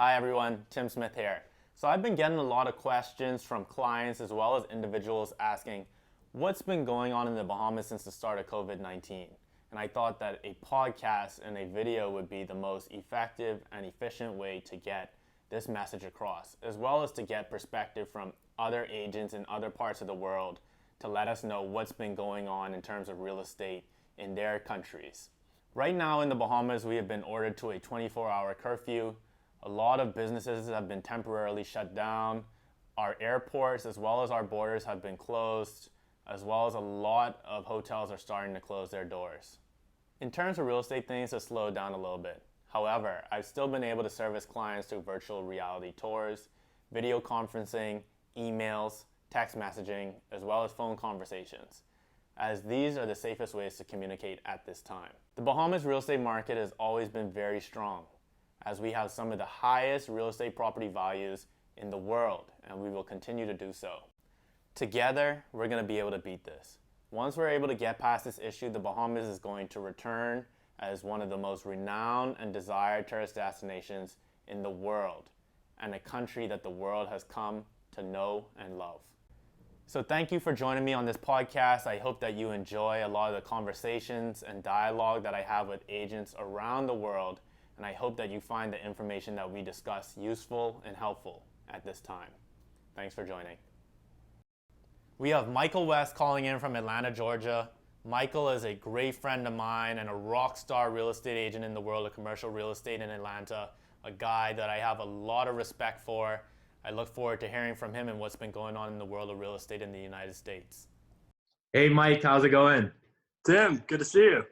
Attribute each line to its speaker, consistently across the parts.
Speaker 1: Hi everyone, Tim Smith here. So I've been getting a lot of questions from clients as well as individuals asking what's been going on in the Bahamas since the start of COVID-19. And I thought that a podcast and a video would be the most effective and efficient way to get this message across, as well as to get perspective from other agents in other parts of the world to let us know what's been going on in terms of real estate in their countries. Right now in the Bahamas, we have been ordered to a 24-hour curfew. A lot of businesses have been temporarily shut down. Our airports as well as our borders have been closed, as well as a lot of hotels are starting to close their doors. In terms of real estate, things have slowed down a little bit. However, I've still been able to service clients through virtual reality tours, video conferencing, emails, text messaging, as well as phone conversations, as these are the safest ways to communicate at this time. The Bahamas real estate market has always been very strong, as we have some of the highest real estate property values in the world, and we will continue to do so. Together, we're going to be able to beat this. Once we're able to get past this issue, the Bahamas is going to return as one of the most renowned and desired tourist destinations in the world, and a country that the world has come to know and love. So thank you for joining me on this podcast. I hope that you enjoy a lot of the conversations and dialogue that I have with agents around the world, and I hope that you find the information that we discuss useful and helpful at this time. Thanks for joining. We have Michael Wess calling in from Atlanta, Georgia. Michael is a great friend of mine and a rock star real estate agent in the world of commercial real estate in Atlanta, a guy that I have a lot of respect for. I look forward to hearing from him and what's been going on in the world of real estate in the United States.
Speaker 2: Hey, Mike, how's it going?
Speaker 3: Tim, good to see you.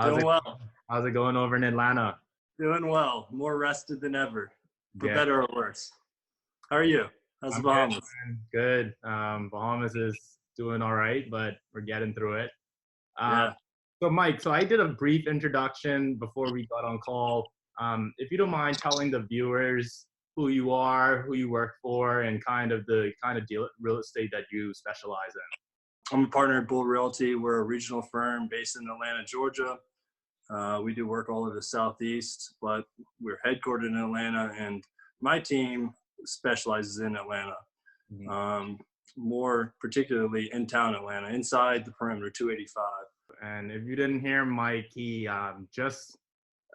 Speaker 3: Doing well.
Speaker 2: How's it going over in Atlanta?
Speaker 3: Doing well. More rested than ever, for
Speaker 2: Yeah.
Speaker 3: better or worse. How are you? How's the Bahamas?
Speaker 2: Good. Bahamas is doing all right, but we're getting through it. So, Mike, I did a brief introduction before we got on call. If you don't mind telling the viewers who you are, who you work for, and the real estate that you specialize in.
Speaker 3: I'm a partner at Bull Realty. We're a regional firm based in Atlanta, Georgia. We do work all over the Southeast, but we're headquartered in Atlanta, and my team specializes in Atlanta, more particularly in town Atlanta, inside the perimeter, 285.
Speaker 2: And if you didn't hear Mike, he just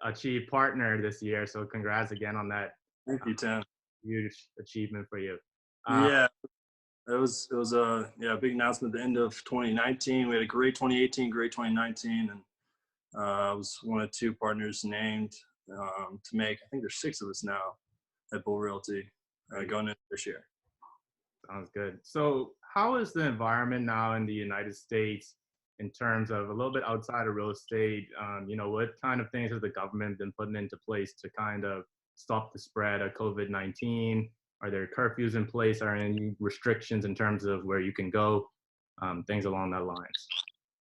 Speaker 2: achieved partner this year, so congrats again on that.
Speaker 3: Thank you, Tim.
Speaker 2: Huge achievement for you.
Speaker 3: Yeah, it was a big announcement at the end of 2019. We had a great 2018, great 2019, and I was one of two partners named to make. I think there's 6 of us now at Bull Realty going into this year.
Speaker 2: Sounds good. So how is the environment now in the United States in terms of a little bit outside of real estate? What kind of things has the government been putting into place to kind of stop the spread of COVID-19? Are there curfews in place? Are there any restrictions in terms of where you can go? Things along that lines.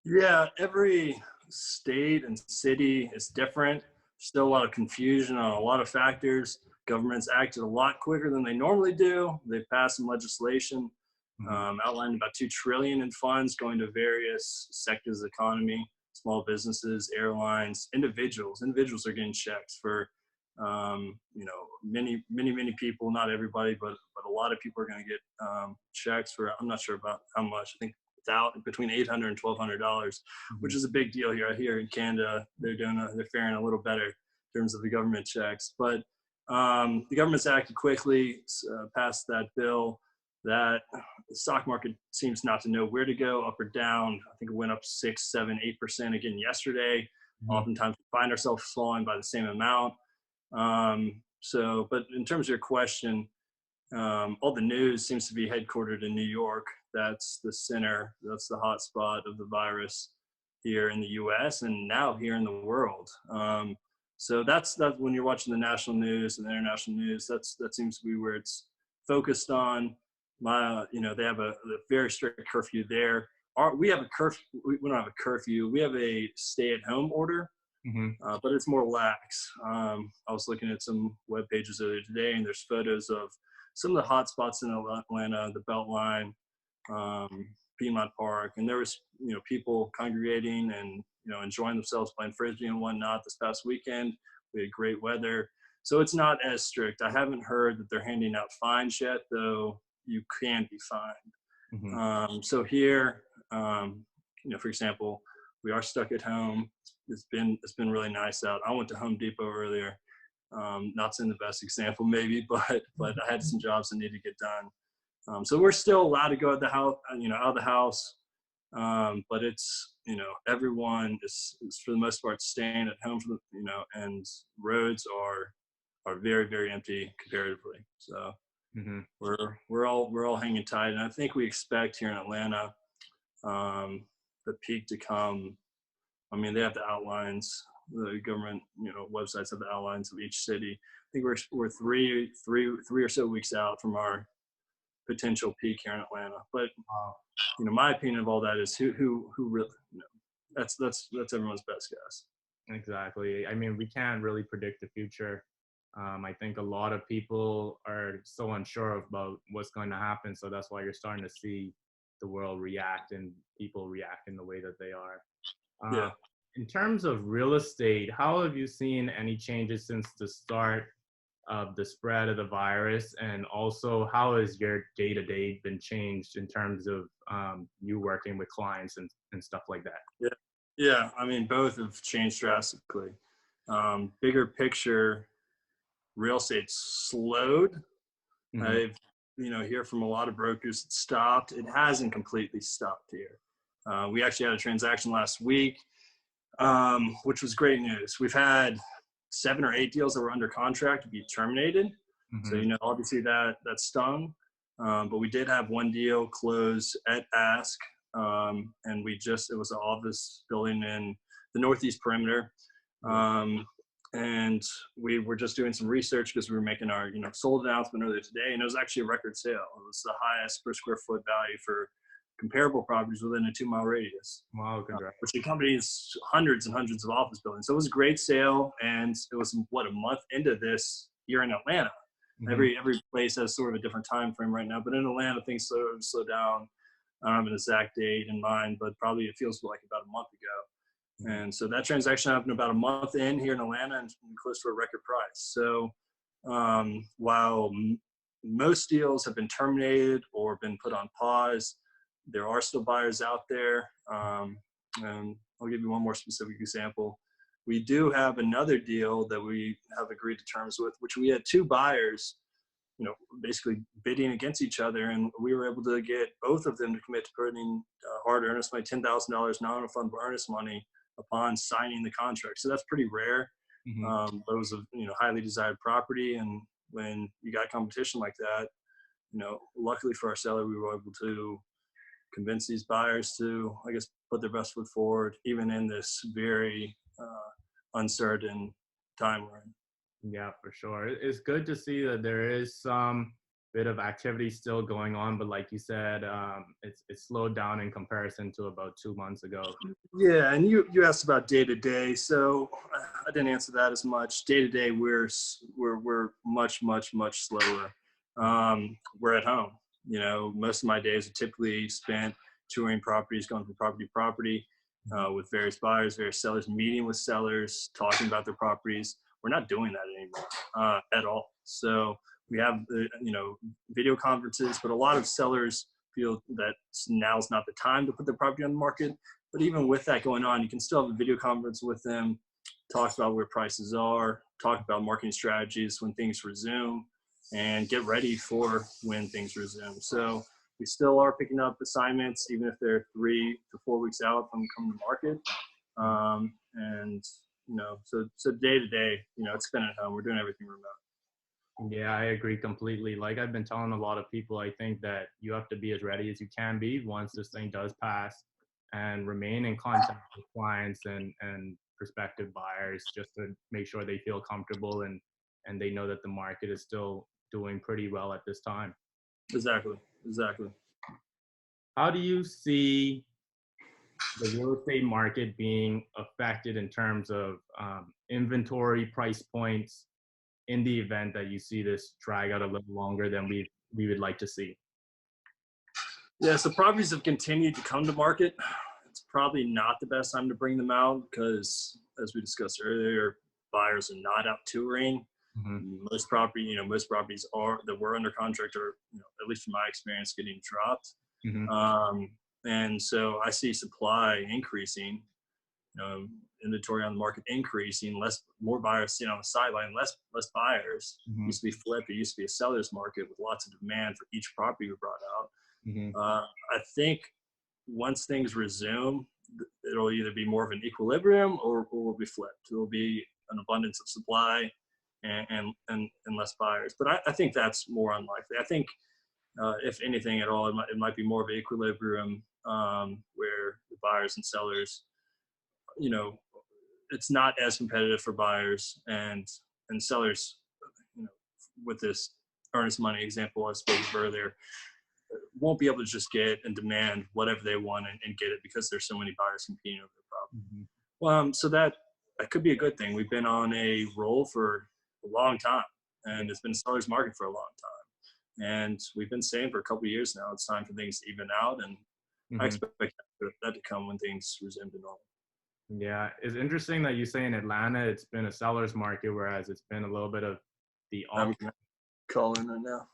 Speaker 3: Yeah, every state and city is different. Still a lot of confusion on a lot of factors. Government's acted a lot quicker than they normally do. They've passed some legislation, outlined about $2 trillion in funds going to various sectors of the economy, small businesses, airlines, individuals. Individuals are getting checks for, many people, not everybody, but a lot of people are going to get checks for, I'm not sure about how much. I think it's out between $800 and $1,200, which is a big deal here. Here in Canada, they're faring a little better in terms of the government checks. But the government's acted quickly, passed that bill. That the stock market seems not to know where to go, up or down. I think it went up 6, 7, 8% again yesterday. Oftentimes we find ourselves falling by the same amount. But in terms of your question, all the news seems to be headquartered in New York. That's the center, that's the hot spot of the virus here in the US and now here in the world. So that's when you're watching the national news and the international news, that seems to be where it's focused on. They have a very strict curfew there. We have a curfew. We don't have a curfew. We have a stay-at-home order, but it's more lax. I was looking at some web pages earlier today, and there's photos of some of the hot spots in Atlanta, the Beltline, Piedmont Park, and there was people congregating and enjoying themselves playing frisbee and whatnot this past weekend. We had great weather. So it's not as strict. I haven't heard that they're handing out fines yet, though you can be fined.
Speaker 2: Mm-hmm.
Speaker 3: So here, for example, we are stuck at home. It's been really nice out. I went to Home Depot earlier. Not saying the best example maybe, but I had some jobs that needed to get done. So we're still allowed to go out of the house, out of the house. But it's, everyone is for the most part staying at home and roads are very, very empty comparatively. So
Speaker 2: Mm-hmm.
Speaker 3: we're all hanging tight. And I think we expect here in Atlanta, the peak to come. I mean, they have the outlines, the government, websites have the outlines of each city. I think we're three or so weeks out from our potential peak here in Atlanta. But my opinion of all that is who really, that's everyone's best guess.
Speaker 2: Exactly. I mean, we can't really predict the future. I think a lot of people are so unsure about what's going to happen. So that's why you're starting to see the world react and people react in the way that they are.
Speaker 3: Yeah.
Speaker 2: In terms of real estate, how have you seen any changes since the start of the spread of the virus? And also, how has your day-to-day been changed in terms of you working with clients and stuff like that?
Speaker 3: Yeah. I mean, both have changed drastically. Bigger picture, real estate slowed.
Speaker 2: Mm-hmm.
Speaker 3: I've hear from a lot of brokers it stopped. It hasn't completely stopped here. We actually had a transaction last week, which was great news. We've had 7 or 8 deals that were under contract to be terminated.
Speaker 2: Mm-hmm.
Speaker 3: So obviously that stung, but we did have one deal close at ask, and it was an office building in the northeast perimeter. And we were just doing some research because we were making our, sold announcement earlier today, and it was actually a record sale. It was the highest per square foot value for comparable properties within a 2-mile radius.
Speaker 2: Wow, congrats.
Speaker 3: Which accompanies hundreds and hundreds of office buildings. So it was a great sale, and it was a month into this here in Atlanta. Mm-hmm. Every place has sort of a different time frame right now, but in Atlanta things slow down. I don't have an exact date in mind, but probably it feels like about a month ago. And so that transaction happened about a month in here in Atlanta and close to a record price. So while most deals have been terminated or been put on pause, there are still buyers out there. And I'll give you one more specific example. We do have another deal that we have agreed to terms with, which we had 2 buyers, basically bidding against each other. And we were able to get both of them to commit to putting hard earnest money, $10,000 non-refundable earnest money upon signing the contract. So that's pretty rare. Mm-hmm. But it was a highly desired property. And when you got competition like that, luckily for our seller, we were able to convince these buyers to, I guess, put their best foot forward, even in this very uncertain time we're in.
Speaker 2: Yeah, for sure. It's good to see that there is some bit of activity still going on, but like you said, it's slowed down in comparison to about 2 months ago.
Speaker 3: Yeah, and you asked about day to day, so I didn't answer that as much. Day to day, we're much slower. We're at home. Most of my days are typically spent touring properties, going from property to property, with various buyers, various sellers, meeting with sellers, talking about their properties. We're not doing that anymore at all. So we have video conferences, but a lot of sellers feel that now is not the time to put their property on the market. But even with that going on, you can still have a video conference with them, talk about where prices are, talk about marketing strategies when things resume, and get ready for when things resume. So we still are picking up assignments, even if they're 3 to 4 weeks out from coming to market. So day to day, it's been at home. We're doing everything remote.
Speaker 2: Yeah, I agree completely. Like I've been telling a lot of people, I think that you have to be as ready as you can be once this thing does pass, and remain in contact with clients and prospective buyers just to make sure they feel comfortable and they know that the market is still doing pretty well at this time.
Speaker 3: Exactly.
Speaker 2: How do you see the real estate market being affected in terms of inventory, price points, in the event that you see this drag out a little longer than we would like to see?
Speaker 3: Yeah, so properties have continued to come to market. It's probably not the best time to bring them out because, as we discussed earlier, buyers are not out touring. Most properties are that were under contract are, at least from my experience, getting dropped. And so I see supply increasing, inventory on the market increasing, more buyers sitting on the sideline, less buyers. Used to be flipped. It used to be a seller's market with lots of demand for each property we brought out. I think once things resume, it'll either be more of an equilibrium or will be flipped. It'll be an abundance of supply and less buyers. But I think that's more unlikely. I think if anything at all, it might be more of an equilibrium where the buyers and sellers, it's not as competitive for buyers and sellers, with this earnest money example I spoke of earlier, won't be able to just get and demand whatever they want and get it because there's so many buyers competing over the property. So that could be a good thing. We've been on a roll for a long time, and it's been a seller's market for a long time. And we've been saying for a couple of years now, it's time for things to even out, and I expect that to come when things resume to normal.
Speaker 2: Yeah, it's interesting that you say in Atlanta it's been a seller's market, whereas it's been a little bit of the opposite.
Speaker 3: I'm calling right now.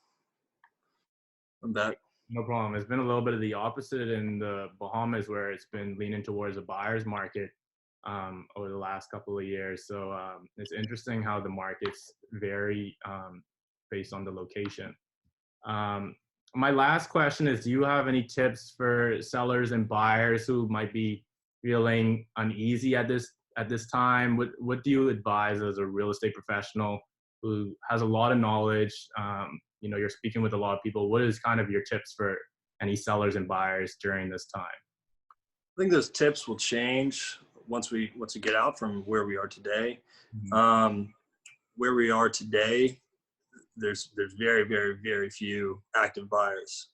Speaker 3: I'm back.
Speaker 2: No problem. It's been a little bit of the opposite in the Bahamas, where it's been leaning towards a buyer's market over the last couple of years. So it's interesting how the markets vary based on the location. My last question is, do you have any tips for sellers and buyers who might be feeling uneasy at this time? What do you advise as a real estate professional who has a lot of knowledge? You're speaking with a lot of people. What is kind of your tips for any sellers and buyers during this time?
Speaker 3: I think those tips will change once we get out from where we are today. Where we are today, there's very, very, very few active buyers.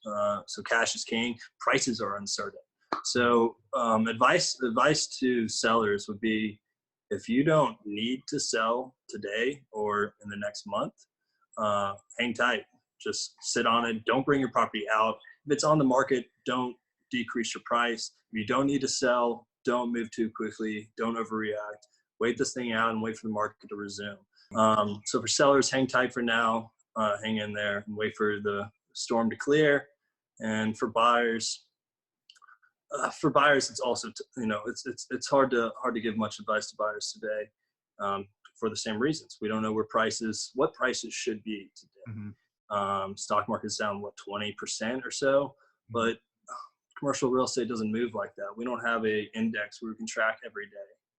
Speaker 3: So cash is king. Prices are uncertain. So advice to sellers would be, if you don't need to sell today or in the next month, hang tight. Just sit on it. Don't bring your property out. If it's on the market, don't decrease your price. If you don't need to sell, don't move too quickly. Don't overreact. Wait this thing out and wait for the market to resume. So for sellers, hang tight for now. Hang in there and wait for the storm to clear. And for buyers, it's also it's hard to give much advice to buyers today for the same reasons. We don't know what prices should be today. Stock market's down 20% or so, but commercial real estate doesn't move like that. We don't have a index where we can track every day.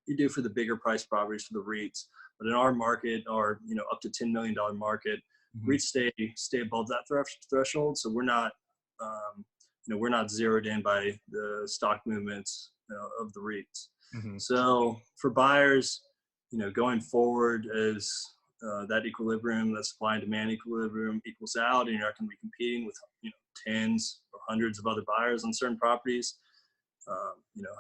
Speaker 3: You do for the bigger price properties, for the REITs, but in our market, our up to $10 million market, REITs stay above that threshold. So we're not we're not zeroed in by the stock movements of the REITs. So for buyers, going forward, as that equilibrium, that supply and demand equilibrium equals out, and you're not going to be competing with tens or hundreds of other buyers on certain properties,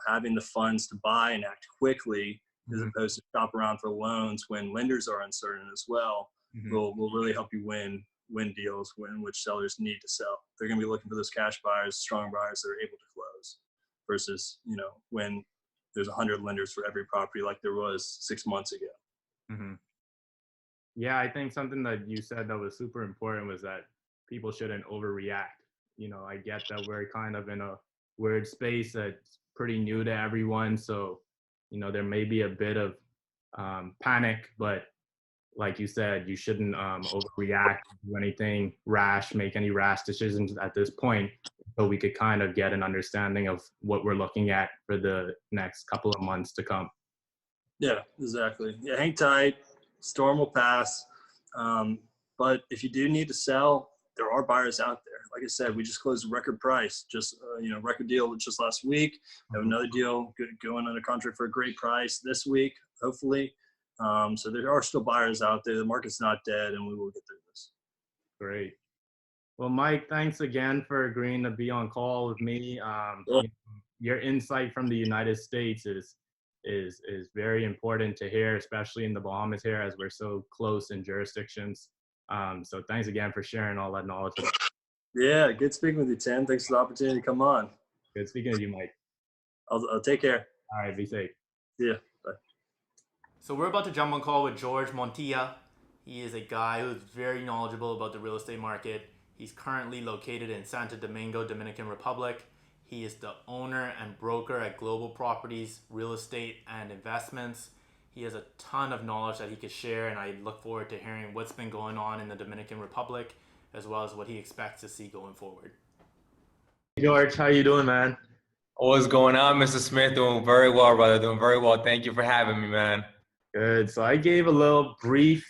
Speaker 3: having the funds to buy and act quickly as opposed to shop around for loans when lenders are uncertain as well, will really help you win deals in which sellers need to sell. They're going to be looking for those cash buyers, strong buyers that are able to close, versus when there's 100 lenders for every property like there was 6 months ago.
Speaker 2: Yeah, I think something that you said that was super important was that people shouldn't overreact. I get that we're kind of in a weird space that's pretty new to everyone, so there may be a bit of panic, but like you said, you shouldn't overreact, do anything rash, make any rash decisions at this point, so we could kind of get an understanding of what we're looking at for the next couple of months to come.
Speaker 3: Yeah, exactly. Yeah, hang tight. Storm will pass. But if you do need to sell, there are buyers out there. Like I said, we just closed a record price, record deal just last week. We have another deal going under contract for a great price this week, hopefully. So there are still buyers out there. The market's not dead, and we will get through this.
Speaker 2: Great. Well, Mike, thanks again for agreeing to be on call with me. Your insight from the United States is very important to hear, especially in the Bahamas here, as we're so close in jurisdictions. So thanks again for sharing all that knowledge.
Speaker 3: Yeah, good speaking with you, Tim. Thanks for the opportunity to come on.
Speaker 2: Good speaking with you, Mike.
Speaker 3: I'll take care.
Speaker 2: All right, be safe.
Speaker 3: Yeah. Bye.
Speaker 1: So we're about to jump on call with Montilla. He is a guy who's very knowledgeable about the real estate market. He's currently located in Santo Domingo, Dominican Republic. He is the owner and broker at Global Properties, Real Estate, and Investments. He has a ton of knowledge that he could share, and I look forward to hearing what's been going on in the Dominican Republic, as well as what he expects to see going forward.
Speaker 2: George, how you doing, man?
Speaker 4: What's going on, Mr. Smith? Doing very well, brother. Doing very well. Thank you for having me, man.
Speaker 2: Good. So I gave a little brief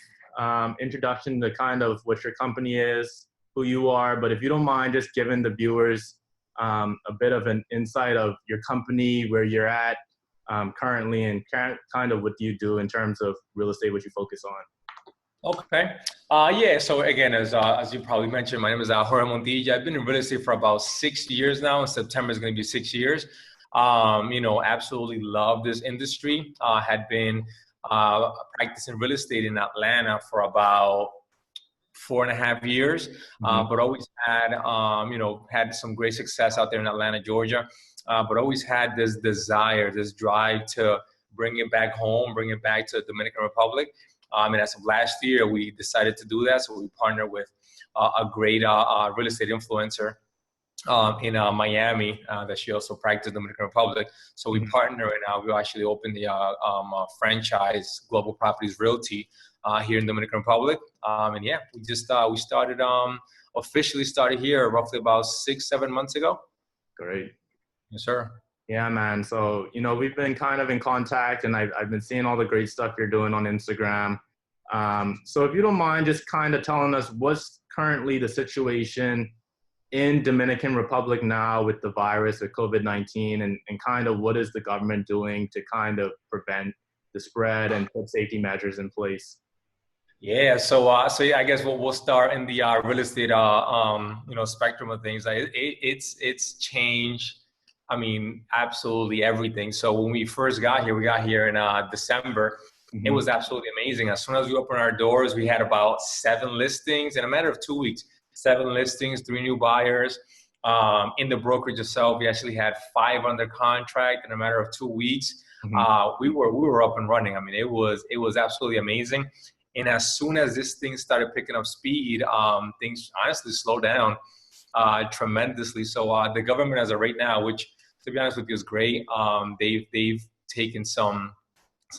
Speaker 2: introduction to kind of what your company is, who you are, but if you don't mind just giving the viewers a bit of an insight of your company, where you're at currently, and kind of what you do in terms of real estate, what you focus on.
Speaker 4: Okay. Yeah. So again, as you probably mentioned, my name is Jorge Montilla. I've been in real estate for about 6 years now. In September is going to be 6 years. Absolutely love this industry. Had been practicing real estate in Atlanta for about 4.5 years, but always had, had some great success out there in Atlanta, Georgia, but always had this desire, this drive to bring it back home, bring it back to the Dominican Republic. And as of last year, we decided to do that. So we partnered with a great real estate influencer in Miami that she also practiced in the Dominican Republic. So we partner and we actually opened the franchise Global Properties Realty here in the Dominican Republic. We started officially started here roughly about 6-7 months ago.
Speaker 2: Great.
Speaker 4: Yes, sir.
Speaker 2: Yeah, man. So, we've been kind of in contact, and I've been seeing all the great stuff you're doing on Instagram. So if you don't mind just kind of telling us what's currently the situation in Dominican Republic now with the virus, with COVID-19, and kind of what is the government doing to kind of prevent the spread and put safety measures in place?
Speaker 4: Yeah, so I guess we'll start in the real estate spectrum of things. It's changed. I mean, absolutely everything. So when we first got here, we got here in December. It was absolutely amazing. As soon as we opened our doors, we had about 7 listings in a matter of 2 weeks. 7 listings, 3 new buyers. In the brokerage itself, we actually had 5 under contract in a matter of 2 weeks. We were up and running. I mean, it was absolutely amazing. And as soon as this thing started picking up speed, things honestly slowed down tremendously. So the government, as of right now, which to be honest with you is great, they've taken some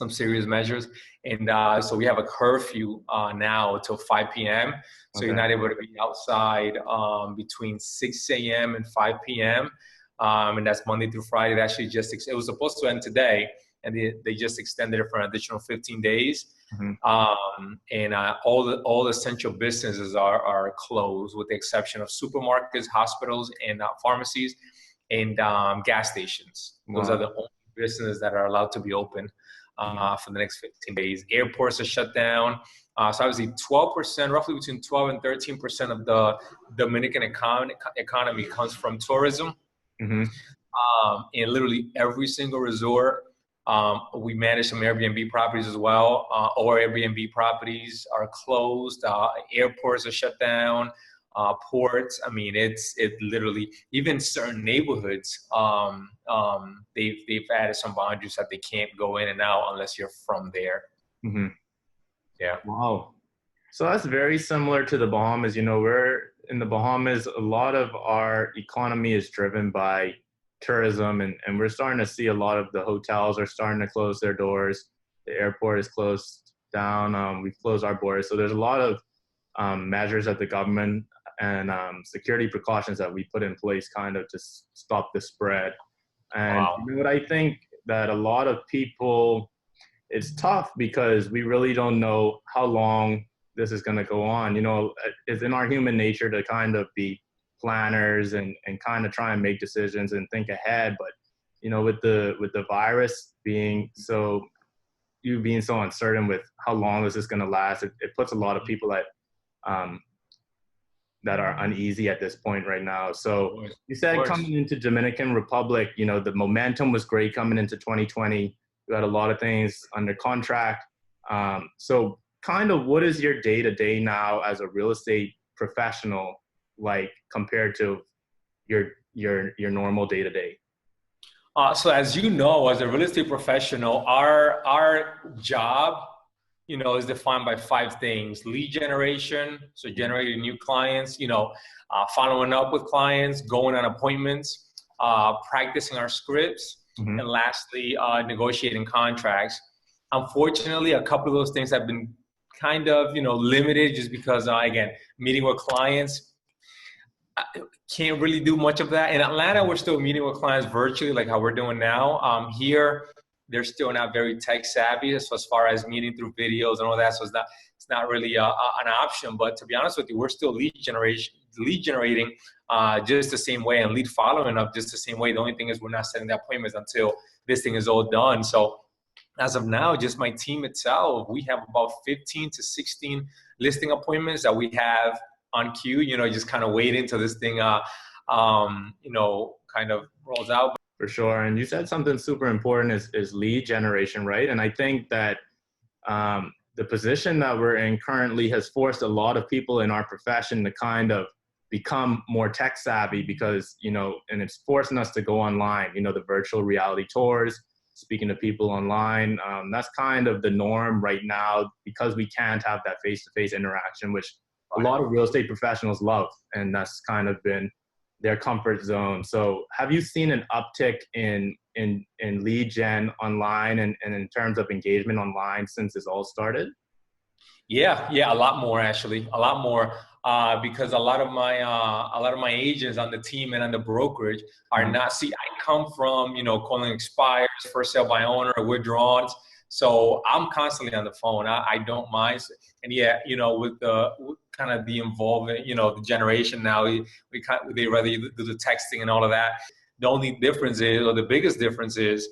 Speaker 4: serious measures, and so we have a curfew now till 5 p.m. So you're not able to be outside between 6 a.m. and 5 p.m. And that's Monday through Friday. It was supposed to end today, and they just extended it for an additional 15 days. All the essential businesses are closed, with the exception of supermarkets, hospitals, and pharmacies, and gas stations. Those are the only businesses that are allowed to be open for the next 15 days. Airports are shut down. So obviously 12%, roughly between 12 and 13% of the Dominican economy comes from tourism. And literally every single resort, we manage some Airbnb properties as well. All Airbnb properties are closed. Airports are shut down. Ports. I mean, it literally, even certain neighborhoods, they've added some boundaries that they can't go in and out unless you're from there. Yeah.
Speaker 2: Wow. So that's very similar to the Bahamas. We're in the Bahamas, a lot of our economy is driven by tourism, and we're starting to see a lot of the hotels are starting to close their doors. The airport is closed down. We've closed our borders. So there's a lot of measures that the government and security precautions that we put in place kind of to stop the spread. And what I think that a lot of people, it's tough because we really don't know how long this is going to go on. It's in our human nature to kind of be planners and kind of try and make decisions and think ahead. But, with the virus being so uncertain with how long this is going to last, it puts a lot of people that are uneasy at this point right now. So you said coming into Dominican Republic, the momentum was great coming into 2020. We had a lot of things under contract. So kind of what is your day-to-day now as a real estate professional like compared to your normal day-to-day?
Speaker 4: So as you know, as a real estate professional, our job is defined by 5 things: lead generation, so generating new clients, following up with clients, going on appointments, practicing our scripts, and lastly, negotiating contracts. Unfortunately, a couple of those things have been kind of, limited just because, again, meeting with clients, can't really do much of that. In Atlanta, we're still meeting with clients virtually, like how we're doing now. Here, they're still not very tech savvy, so as far as meeting through videos and all that. So it's not really an option. But to be honest with you, we're still lead generating just the same way, and lead following up just the same way. The only thing is we're not setting the appointments until this thing is all done. So as of now, just my team itself, we have about 15 to 16 listing appointments that we have on queue, just kind of waiting till this thing, kind of rolls out.
Speaker 2: For sure. And you said something super important is lead generation, right? And I think that the position that we're in currently has forced a lot of people in our profession to kind of become more tech savvy because, and it's forcing us to go online, the virtual reality tours, speaking to people online. That's kind of the norm right now because we can't have that face-to-face interaction, which a lot of real estate professionals love. And that's kind of been their comfort zone. So have you seen an uptick in lead gen online and in terms of engagement online since this all started?
Speaker 4: Yeah, a lot more actually, a lot more, because a lot of my agents on the team and on the brokerage are not. See, I come from calling expires, first sale by owner, withdrawals. So I'm constantly on the phone. I don't mind. And with kind of the involvement, the generation now, they rather do the texting and all of that. The only difference is, or the biggest difference is,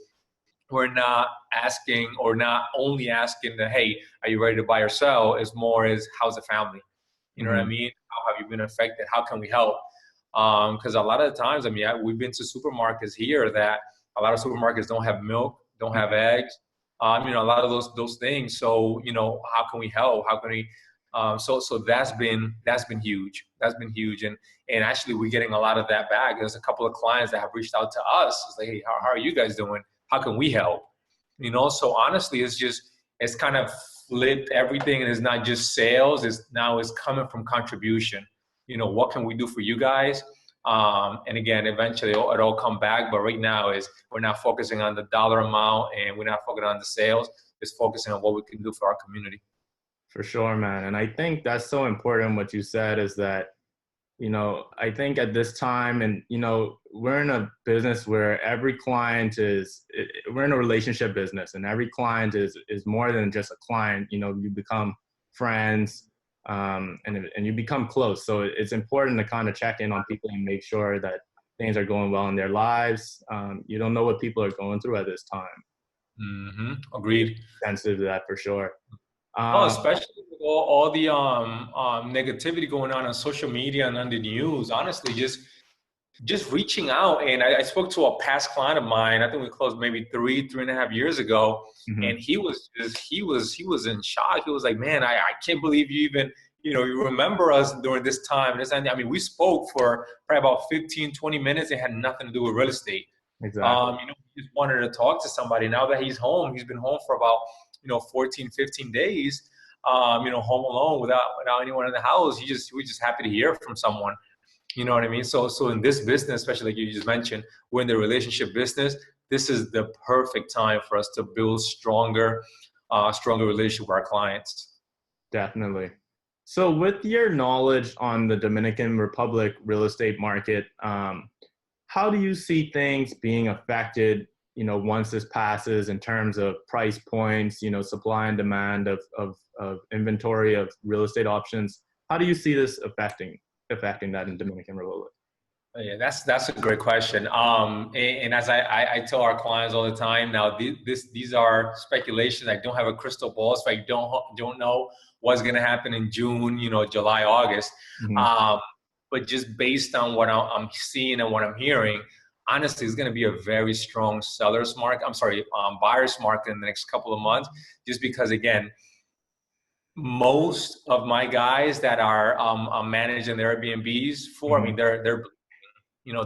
Speaker 4: we're not asking, or not only asking that, hey, are you ready to buy or sell? It's more is, how's the family? You know what I mean? How have you been affected? How can we help? Because a lot of the times, we've been to supermarkets here that a lot of supermarkets don't have milk, don't have eggs. A lot of those things. So, how can we help? How can we? So that's been huge. That's been huge. And actually we're getting a lot of that back. There's a couple of clients that have reached out to us. It's like, hey, how are you guys doing? How can we help? So honestly, it's kind of flipped everything. And it's not just sales. It's coming from contribution. What can we do for you guys? And again, eventually it'll come back. But right now we're not focusing on the dollar amount, and we're not focusing on the sales. It's focusing on what we can do for our community.
Speaker 2: For sure, man. And I think that's so important. What you said is that, I think at this time, and, we're in a business where every client we're in a relationship business, and every client is more than just a client. You become friends, and you become close. So it's important to kind of check in on people and make sure that things are going well in their lives. You don't know what people are going through at this time.
Speaker 4: Agreed.
Speaker 2: Sensitive to that for sure.
Speaker 4: Especially with all the negativity going on social media and on the news. Honestly, just reaching out. And I spoke to a past client of mine. I think we closed maybe 3.5 years ago, and he was in shock. He was like, "Man, I can't believe you even you remember us during this time." We spoke for probably about 15-20 minutes. It had nothing to do with real estate.
Speaker 2: Exactly.
Speaker 4: He just wanted to talk to somebody. Now that he's home, he's been home for about 14, 15 days, home alone without anyone in the house. We're just happy to hear from someone. You know what I mean? So in this business, especially like you just mentioned, we're in the relationship business. This is the perfect time for us to build stronger relationship with our clients.
Speaker 2: Definitely. So with your knowledge on the Dominican Republic real estate market, how do you see things being affected once this passes in terms of price points, supply and demand of inventory of real estate options? How do you see this affecting that in Dominican Republic?
Speaker 4: Yeah, that's a great question. And as I tell our clients all the time now, these are speculations. I don't have a crystal ball, so I don't know what's going to happen in June, July, August. But just based on what I'm seeing and what I'm hearing, honestly, it's going to be a very strong buyer's market in the next couple of months, just because, again, most of my guys that are managing their Airbnbs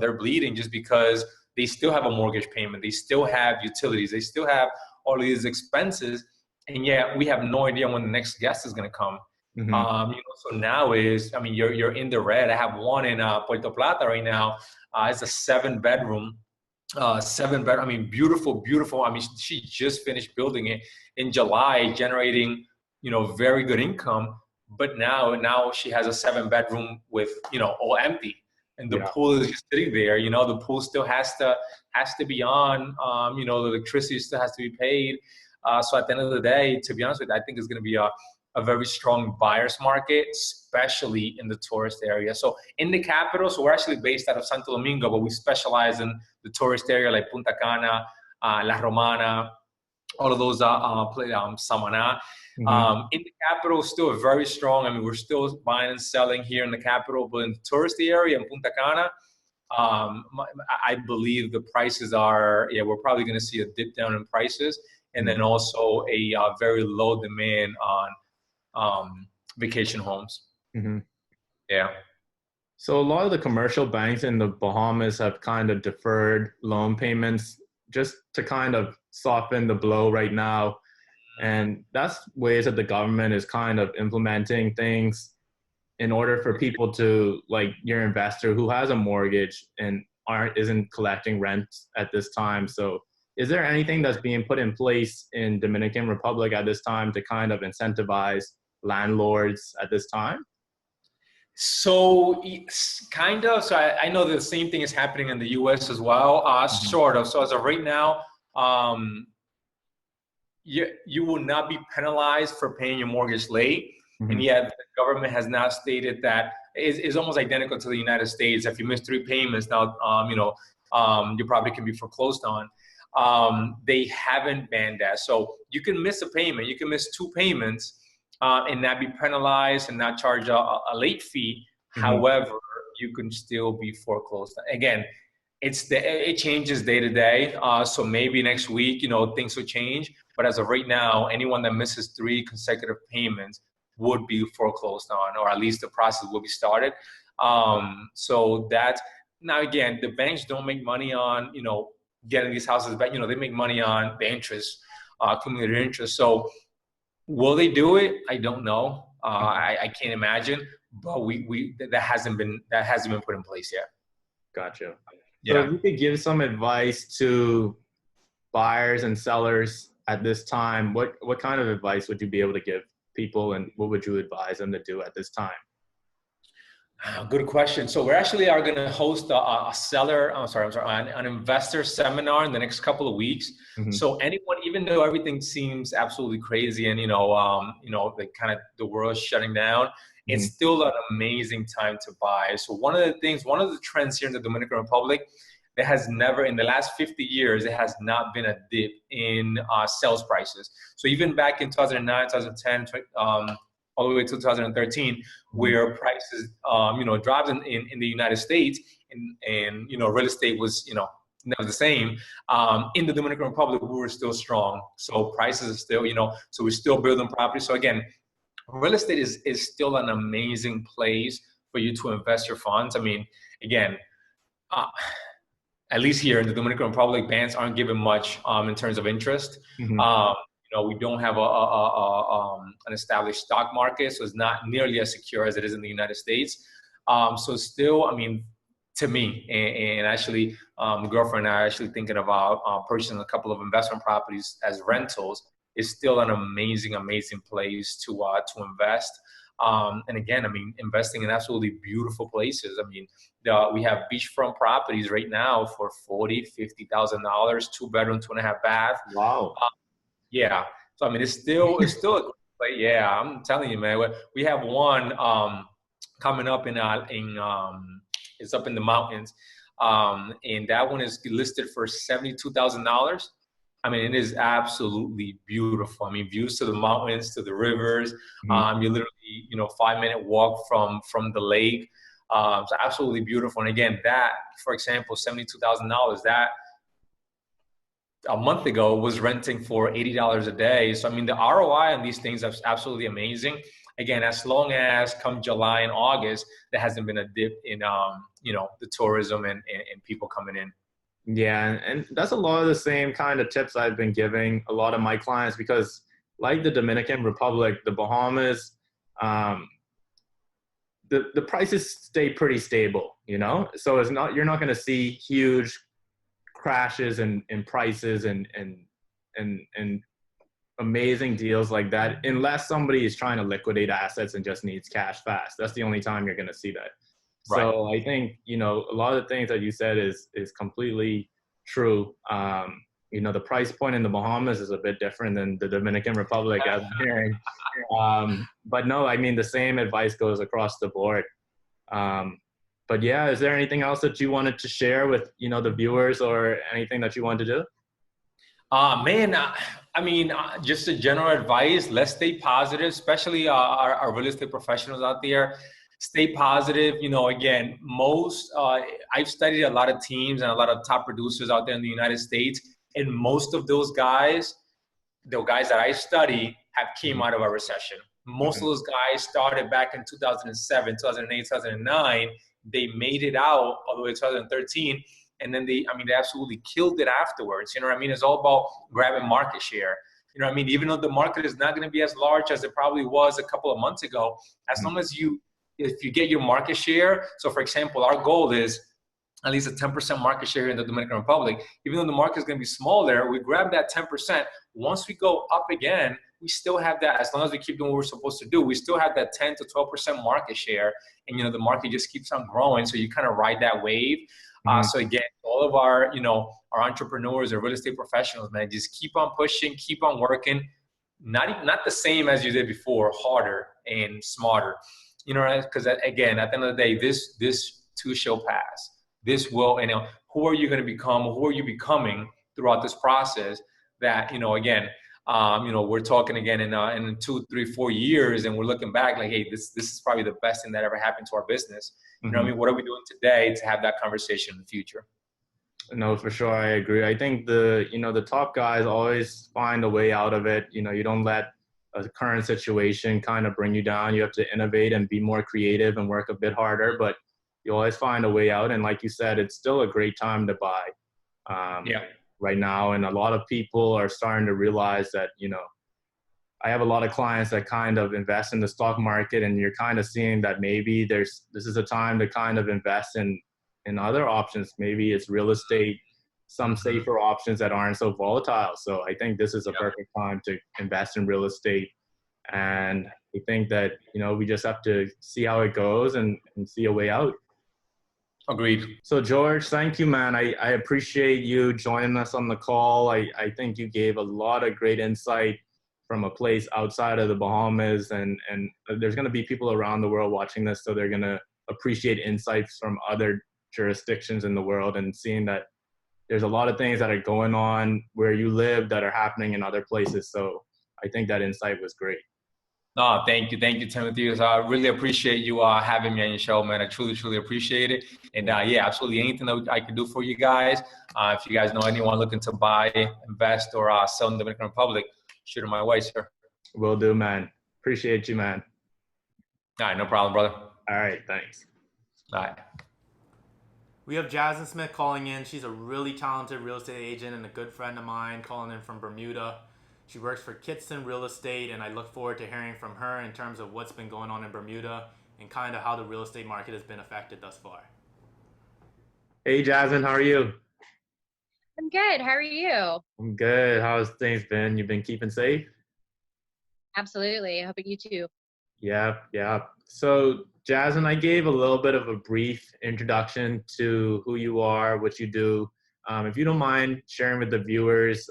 Speaker 4: they're bleeding just because they still have a mortgage payment, they still have utilities, they still have all these expenses, and yet we have no idea when the next guest is going to come.
Speaker 2: Mm-hmm.
Speaker 4: So now you're in the red. I have one in Puerto Plata right now. It's a 7-bedroom. I mean, beautiful. I mean, she just finished building it in July, generating, very good income. But now she has a 7-bedroom with, all empty, and the pool is just sitting there. The pool still has to be on. The electricity still has to be paid. So at the end of the day, to be honest with you, I think it's going to be a very strong buyer's market, especially in the tourist area. So in the capital, so we're actually based out of Santo Domingo, but we specialize in the tourist area like Punta Cana, La Romana, all of those, Samaná.
Speaker 2: Mm-hmm.
Speaker 4: In the capital, still very strong. I mean, we're still buying and selling here in the capital, but in the touristy area in Punta Cana, I believe the prices are, we're probably going to see a dip down in prices, and then also a very low demand on vacation homes.
Speaker 2: Mm-hmm.
Speaker 4: Yeah.
Speaker 2: So a lot of the commercial banks in the Bahamas have kind of deferred loan payments just to kind of soften the blow right now. And that's ways that the government is kind of implementing things in order for people to, like your investor who has a mortgage and isn't collecting rent at this time. So is there anything that's being put in place in Dominican Republic at this time to kind of incentivize landlords at this time?
Speaker 4: So kind of. So I know the same thing is happening in the U.S. as well, sort of. So as of right now, you will not be penalized for paying your mortgage late. Mm-hmm. And yet the government has now stated that it's almost identical to the United States. If you miss 3 payments, now you probably can be foreclosed on. They haven't banned that. So you can miss a payment, you can miss 2 payments, and not be penalized and not charge a late fee. Mm-hmm. However, you can still be foreclosed. Again, it changes day to day. So maybe next week, things will change. But as of right now, anyone that misses 3 consecutive payments would be foreclosed on, or at least the process will be started. So that's, now again, the banks don't make money on, getting these houses back. They make money on the interest, accumulated interest. So will they do it? I don't know. I can't imagine, but that hasn't been put in place yet.
Speaker 2: Gotcha.
Speaker 4: Yeah.
Speaker 2: So if you could give some advice to buyers and sellers at this time, what kind of advice would you be able to give people, and what would you advise them to do at this time?
Speaker 4: Good question. So we actually are going to host an investor seminar in the next couple of weeks. Mm-hmm. So anyone, even though everything seems absolutely crazy and the world's shutting down, mm-hmm. It's still an amazing time to buy. So one of the trends here in the Dominican Republic, there has never, in the last 50 years, there has not been a dip in sales prices. So even back in 2009, 2010, all the way to 2013, where prices, dropped in the United States, and real estate was, never the same. In the Dominican Republic, we were still strong. So prices are still, so we're still building property. So again, real estate is still an amazing place for you to invest your funds. I mean, again, at least here in the Dominican Republic, banks aren't giving much in terms of interest. Mm-hmm. We don't have an established stock market, so it's not nearly as secure as it is in the United States. So still, I mean, to me, and actually, girlfriend and I are actually thinking about purchasing a couple of investment properties as rentals. It's still an amazing place to invest. And again, I mean, investing in absolutely beautiful places. I mean, we have beachfront properties right now for $40,000, $50,000, 2-bedroom, 2.5 bath.
Speaker 2: Wow.
Speaker 4: Yeah. So, I mean, it's still a great place. Yeah, I'm telling you, man, we have one coming up it's up in the mountains. And that one is listed for $72,000. I mean, it is absolutely beautiful. I mean, views to the mountains, to the rivers. Mm-hmm. You're literally, 5-minute walk from the lake. It's absolutely beautiful. And again, that, for example, $72,000, that a month ago was renting for $80 a day. So, I mean, the ROI on these things is absolutely amazing. Again, as long as come July and August, there hasn't been a dip in, the tourism and people coming in.
Speaker 2: Yeah, and that's a lot of the same kind of tips I've been giving a lot of my clients, because like the Dominican Republic, the Bahamas, the prices stay pretty stable, you know? So it's not, you're not going to see huge crashes in prices and amazing deals like that, unless somebody is trying to liquidate assets and just needs cash fast. That's the only time you're going to see that.
Speaker 4: Right.
Speaker 2: So I think, you know, a lot of the things that you said is completely true. You know, the price point in the Bahamas is a bit different than the Dominican Republic, as I'm hearing. But no, I mean, the same advice goes across the board. But yeah, is there anything else that you wanted to share with, you know, the viewers, or anything that you want to do?
Speaker 4: I mean, just a general advice, let's stay positive, especially our real estate professionals out there. Stay positive. You know, again, I've studied a lot of teams and a lot of top producers out there in the United States. And most of those guys, the guys that I study, have came out of a recession. Most of those guys started back in 2007, 2008, 2009. They made it out all the way to 2013. And then they absolutely killed it afterwards. You know what I mean? It's all about grabbing market share. You know what I mean? Even though the market is not going to be as large as it probably was a couple of months ago, as long as if you get your market share. So for example, our goal is at least a 10% market share in the Dominican Republic. Even though the market is going to be small there, we grab that 10%. Once we go up again, we still have that, as long as we keep doing what we're supposed to do, we still have that 10 to 12% market share. And, you know, the market just keeps on growing. So you kind of ride that wave. So again, all of our, you know, our entrepreneurs or real estate professionals, man, just keep on pushing, keep on working. Not the same as you did before, harder and smarter. You know, because again, at the end of the day, this too shall pass. This will, you know, who are you going to become? Who are you becoming throughout this process? That, you know, again, you know, we're talking again in 2, 3, 4 years, and we're looking back like, hey, this is probably the best thing that ever happened to our business. You know what I mean? What are we doing today to have that conversation in the future?
Speaker 2: No, for sure. I agree. I think the top guys always find a way out of it. You know, you don't let a current situation kind of bring you down. You have to innovate and be more creative and work a bit harder, but you always find a way out. And like you said, it's still a great time to buy right now. And a lot of people are starting to realize that, you know, I have a lot of clients that kind of invest in the stock market, and you're kind of seeing that maybe this is a time to kind of invest in other options. Maybe it's real estate, some safer options that aren't so volatile. So I think this is a perfect time to invest in real estate. And I think that, you know, we just have to see how it goes and see a way out.
Speaker 4: Agreed.
Speaker 2: So George, thank you, man. I appreciate you joining us on the call. I think you gave a lot of great insight from a place outside of the Bahamas, and there's going to be people around the world watching this, so they're going to appreciate insights from other jurisdictions in the world, and seeing that there's a lot of things that are going on where you live that are happening in other places. So I think that insight was great.
Speaker 4: No, thank you, Timothy. I really appreciate you having me on your show, man. I truly appreciate it. And yeah, absolutely, anything that I can do for you guys. If you guys know anyone looking to buy, invest, or sell in the Dominican Republic, shoot them my way, sir.
Speaker 2: Will do, man. Appreciate you, man.
Speaker 4: All right, no problem, brother.
Speaker 2: All right, thanks.
Speaker 4: All right.
Speaker 1: We have Jasmine Smith calling in. She's a really talented real estate agent and a good friend of mine, calling in from Bermuda. She works for Kitson Real Estate, and I look forward to hearing from her in terms of what's been going on in Bermuda and kind of how the real estate market has been affected thus far.
Speaker 2: Hey, Jasmine, how are you?
Speaker 5: I'm good. How are you?
Speaker 2: I'm good. How's things been? You've been keeping safe?
Speaker 5: Absolutely. I hope you too.
Speaker 2: Yeah. So, Jasmine, I gave a little bit of a brief introduction to who you are, what you do. If you don't mind sharing with the viewers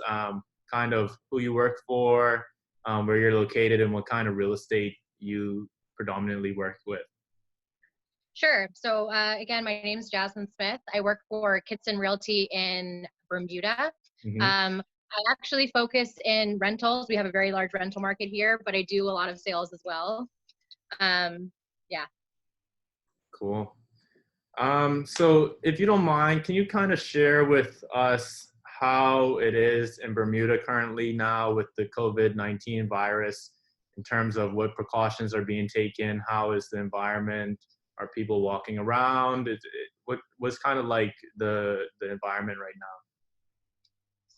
Speaker 2: kind of who you work for, where you're located, and what kind of real estate you predominantly work with.
Speaker 5: Sure. So again, my name is Jasmine Smith. I work for Kitson Realty in Bermuda. I actually focus in rentals. We have a very large rental market here, but I do a lot of sales as well. Yeah.
Speaker 2: Cool. So if you don't mind, can you kind of share with us how it is in Bermuda currently now with the COVID-19 virus, in terms of what precautions are being taken? How is the environment? Are people walking around? What's kind of like the environment right now?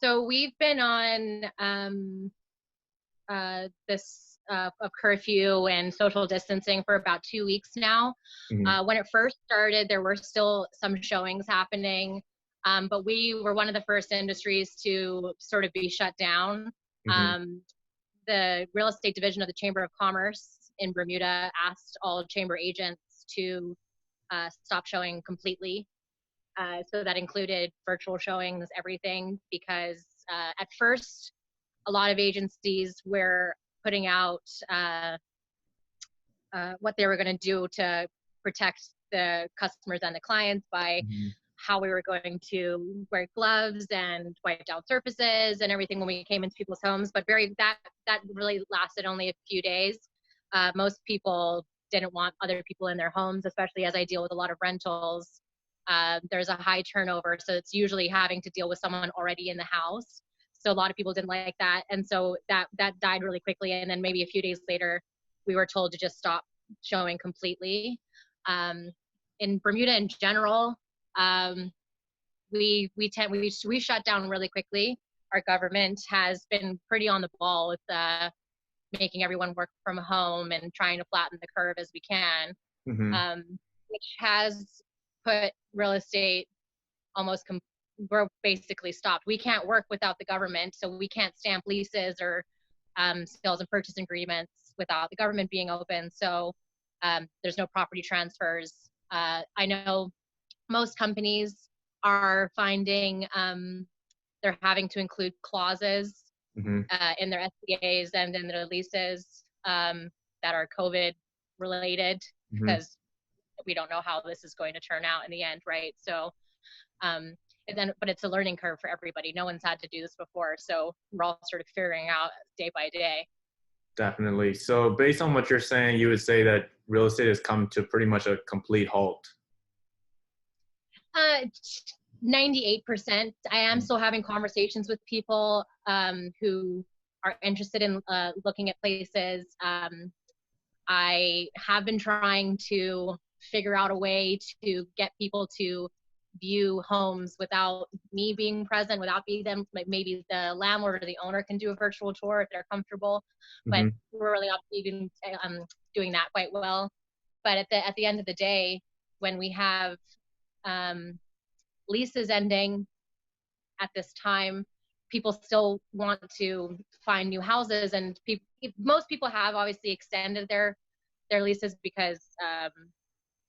Speaker 5: So we've been on this of curfew and social distancing for about 2 weeks now. When it first started, there were still some showings happening, but we were one of the first industries to sort of be shut down. The real estate division of the Chamber of Commerce in Bermuda asked all chamber agents to stop showing completely. So that included virtual showings, everything, because at first, a lot of agencies were putting out what they were going to do to protect the customers and the clients by how we were going to wear gloves and wipe down surfaces and everything when we came into people's homes. But that really lasted only a few days. Most people didn't want other people in their homes, especially as I deal with a lot of rentals. There's a high turnover, so it's usually having to deal with someone already in the house. So a lot of people didn't like that. And so that died really quickly. And then maybe a few days later, we were told to just stop showing completely. In Bermuda in general, we shut down really quickly. Our government has been pretty on the ball with making everyone work from home and trying to flatten the curve as we can, which has put real estate we're basically stopped. We can't work without the government, so we can't stamp leases or sales and purchase agreements without the government being open. So there's no property transfers. I know most companies are finding they're having to include clauses in their SPAs and in their leases that are COVID related, because we don't know how this is going to turn out in the end, right? So but it's a learning curve for everybody. No one's had to do this before, so we're all sort of figuring out day by day.
Speaker 2: Definitely. So based on what you're saying, you would say that real estate has come to pretty much a complete halt.
Speaker 5: 98%. I am still having conversations with people who are interested in looking at places. I have been trying to figure out a way to get people to view homes without me being present, without being them. Like maybe the landlord or the owner can do a virtual tour if they're comfortable, but we're really not even doing that quite well. But at the end of the day, when we have leases ending at this time, people still want to find new houses, and most people have obviously extended their leases because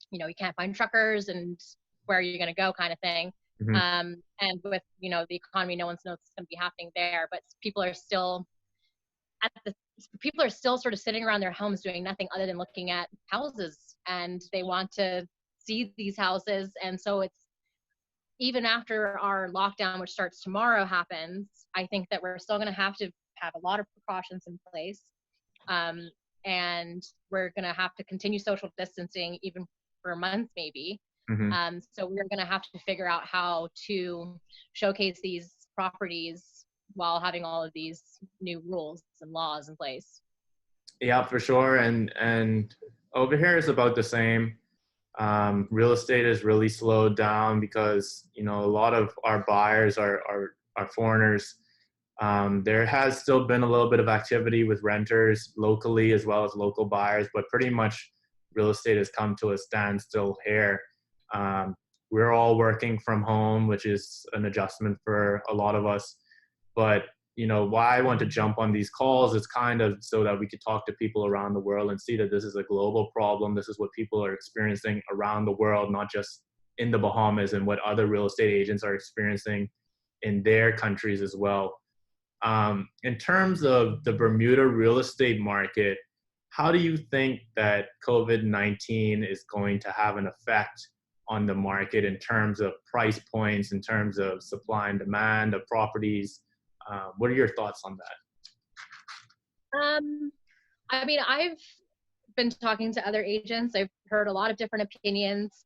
Speaker 5: you can't find truckers and where are you going to go kind of thing. And with the economy, no one knows what's going to be happening there, but people are still sort of sitting around their homes doing nothing other than looking at houses, and they want to see these houses. And so it's, even after our lockdown, which starts tomorrow, happens, I think that we're still going to have a lot of precautions in place. And we're going to have to continue social distancing even for months, maybe. So we're going to have to figure out how to showcase these properties while having all of these new rules and laws in place.
Speaker 2: Yeah, for sure. And over here is about the same. Real estate has really slowed down because, a lot of our buyers are foreigners. There has still been a little bit of activity with renters locally as well as local buyers, but pretty much real estate has come to a standstill here. We're all working from home, which is an adjustment for a lot of us. But, why I want to jump on these calls is kind of so that we could talk to people around the world and see that this is a global problem. This is what people are experiencing around the world, not just in the Bahamas, and what other real estate agents are experiencing in their countries as well. In terms of the Bermuda real estate market, how do you think that COVID-19 is going to have an effect on the market in terms of price points, in terms of supply and demand of properties? What are your thoughts on that?
Speaker 5: I mean, I've been talking to other agents. I've heard a lot of different opinions.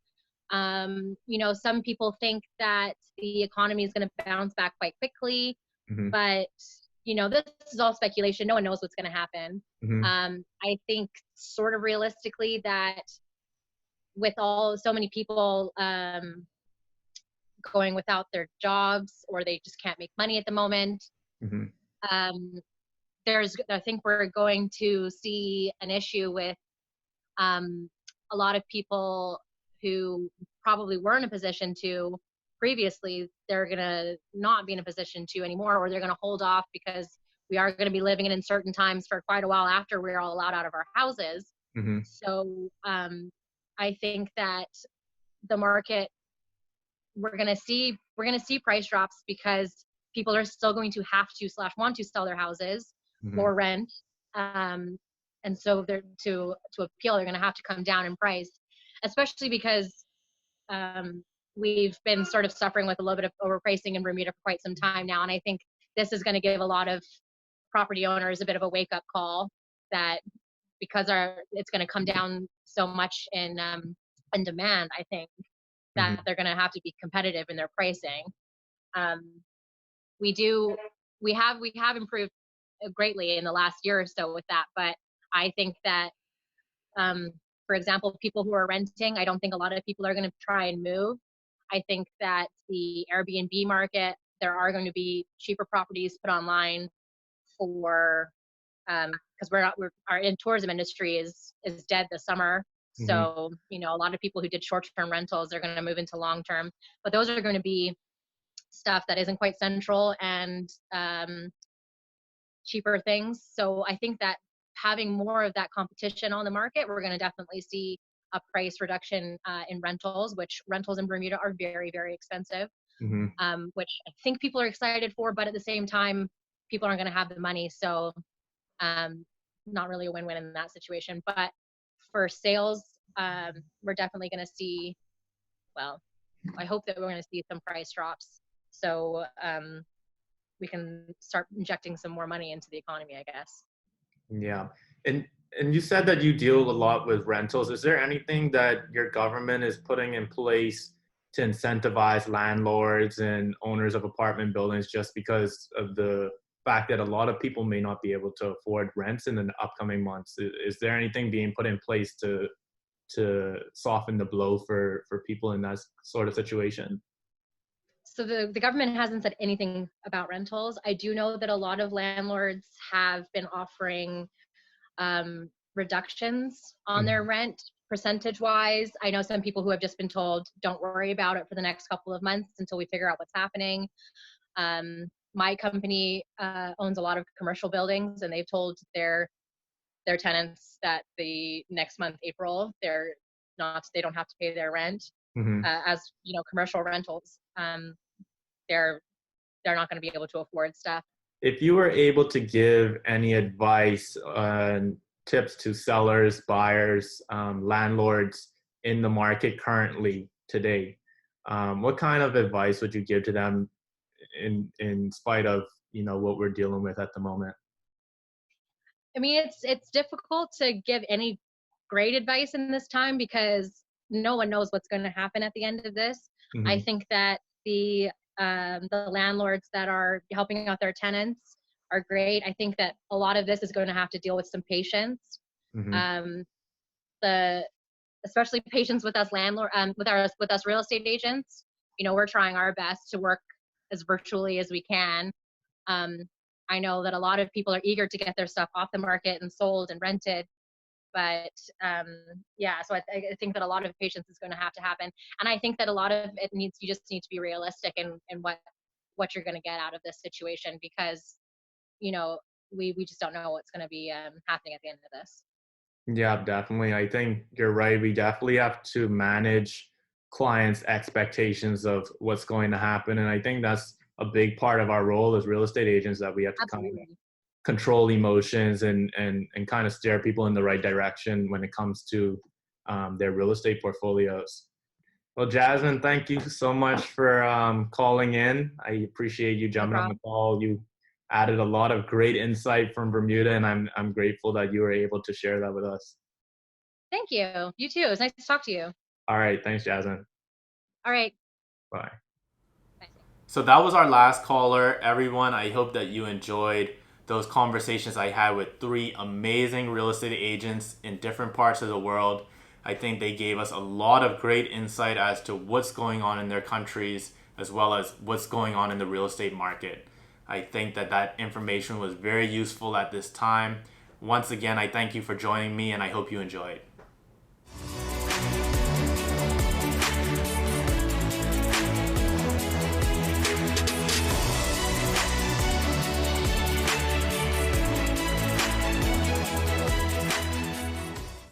Speaker 5: Some people think that the economy is going to bounce back quite quickly, but this is all speculation. No one knows what's going to happen. I think sort of realistically that with so many people going without their jobs, or they just can't make money at the moment, I think we're going to see an issue with a lot of people who probably were in a position to previously, they're going to not be in a position to anymore, or they're going to hold off because we are going to be living in uncertain times for quite a while after we're all allowed out of our houses.
Speaker 2: Mm-hmm.
Speaker 5: So I think that the market, we're going to see price drops because people are still going to have to / want to sell their houses
Speaker 2: Mm-hmm.
Speaker 5: or rent. And so they're to appeal, they're going to have to come down in price, especially because we've been sort of suffering with a little bit of overpricing in Bermuda for quite some time now. And I think this is going to give a lot of property owners a bit of a wake up call that because it's going to come down so much in demand, I think that
Speaker 2: Mm-hmm.
Speaker 5: they're going to have to be competitive in their pricing. We have improved greatly in the last year or so with that, but I think that for example, people who are renting, I don't think a lot of people are going to try and move. I think that the Airbnb market, there are going to be cheaper properties put online for because our in tourism industry is dead this summer.
Speaker 2: Mm-hmm.
Speaker 5: So a lot of people who did short-term rentals are going to move into long-term, but those are going to be stuff that isn't quite central and cheaper things. So I think that having more of that competition on the market, we're going to definitely see a price reduction in rentals, which rentals in Bermuda are very, very expensive,
Speaker 2: Mm-hmm.
Speaker 5: which I think people are excited for, but at the same time, people aren't going to have the money. So not really a win-win in that situation. But for sales, we're definitely going to see, well, I hope that we're going to see some price drops. So we can start injecting some more money into the economy, I guess.
Speaker 2: Yeah. And you said that you deal a lot with rentals. Is there anything that your government is putting in place to incentivize landlords and owners of apartment buildings just because of the fact that a lot of people may not be able to afford rents in the upcoming months? Is there anything being put in place to soften the blow for people in that sort of situation?
Speaker 5: So the government hasn't said anything about rentals. I do know that a lot of landlords have been offering reductions on their rent percentage-wise. I know some people who have just been told, don't worry about it for the next couple of months until we figure out what's happening. My company owns a lot of commercial buildings, and they've told their tenants that the next month, April, they don't have to pay their rent. As commercial rentals, they're not going to be able to afford stuff.
Speaker 2: If you were able to give any advice on tips to sellers, buyers, landlords in the market currently today, what kind of advice would you give to them in spite of what we're dealing with at the moment?
Speaker 5: I mean, it's difficult to give any great advice in this time because no one knows what's going to happen at the end of this.
Speaker 2: Mm-hmm.
Speaker 5: I think that the landlords that are helping out their tenants are great. I think that a lot of this is going to have to deal with some patience.
Speaker 2: Mm-hmm.
Speaker 5: Especially patience with us with us real estate agents. We're trying our best to work as virtually as we can. I know that a lot of people are eager to get their stuff off the market and sold and rented. But so I think that a lot of patience is going to have to happen. And I think that a lot of it you just need to be realistic in what you're going to get out of this situation because, we just don't know what's going to be happening at the end of this.
Speaker 2: Yeah, definitely. I think you're right. We definitely have to manage clients' expectations of what's going to happen. And I think that's a big part of our role as real estate agents, that we have to
Speaker 5: Absolutely.
Speaker 2: kind of control emotions and kind of steer people in the right direction when it comes to their real estate portfolios. Well, Jasmine, thank you so much for calling in. I appreciate you jumping on the call. You added a lot of great insight from Bermuda, and I'm grateful that you were able to share that with us.
Speaker 5: Thank you. You too. It was nice to talk to you.
Speaker 2: All right. Thanks, Jasmine.
Speaker 5: All right.
Speaker 2: Bye.
Speaker 1: So that was our last caller. Everyone, I hope that you enjoyed those conversations I had with 3 amazing real estate agents in different parts of the world. I think they gave us a lot of great insight as to what's going on in their countries, as well as what's going on in the real estate market. I think that information was very useful at this time. Once again, I thank you for joining me, and I hope you enjoyed.